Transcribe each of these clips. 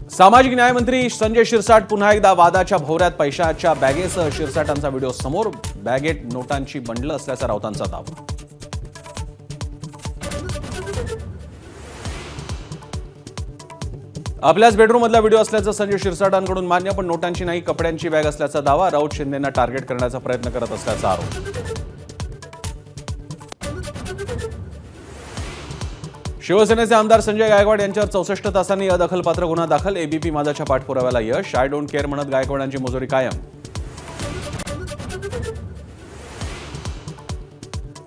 सामाजिक न्यायमंत्री संजय शिरसाट पुन्हा एकदा वादाच्या भोवऱ्यात. पैशाच्या बॅगेसह शिरसाटांचा व्हिडिओ समोर. बॅगेत नोटांची बंडलं असल्याचा राऊतांचा दावा. आपल्याच बेडरूममधला व्हिडिओ असल्याचं संजय शिरसाटांकडून मान्य, पण नोटांची नाही कपड्यांची बॅग असल्याचा दावा. राऊत शिंदेंना टार्गेट करण्याचा प्रयत्न करत असल्याचा आरोप. शिवसेनेचे आमदार संजय गायकवाड यांच्यावर 64 तासांनी अदखलपात्र गुन्हा दाखल. एबीपी माझाच्या पाठपुराव्याला यश. आय डोंट केअर म्हणत गायकवाडांची मुजोरी कायम.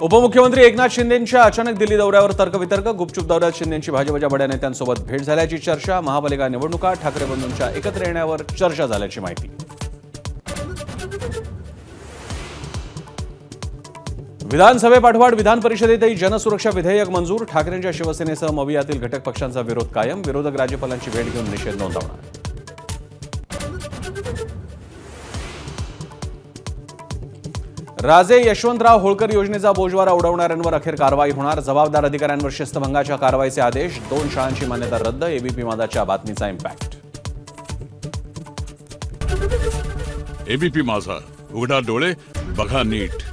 उपमुख्यमंत्री एकनाथ शिंदेंच्या अचानक दिल्ली दौऱ्यावर तर्कवितर्क. गुपचूप दौऱ्यात शिंदेंची भाजपच्या बड्या नेत्यांसोबत भेट झाल्याची चर्चा. महापालिका निवडणुका, ठाकरे बंधूंच्या एकत्र येण्यावर चर्चा झाल्याची माहिती. विधानसभेपाठोपाठ विधान परिषदेतही जनसुरक्षा विधेयक मंजूर. ठाकरेंच्या शिवसेनेसह मवियातील घटक पक्षांचा विरोध कायम. विरोधक राज्यपालांची भेट घेऊन निषेध नोंदवणार. राजे यशवंतराव होळकर योजनेचा बोजवारा उडवणाऱ्यांवर अखेर कारवाई होणार. जबाबदार अधिकाऱ्यांवर शिस्तभंगाच्या कारवाईचे आदेश. 2 शाळांची मान्यता रद्द. एबीपी माझाच्या बातमीचा इम्पॅक्ट. एबीपी माझा, उघडा डोळे बघा नीट.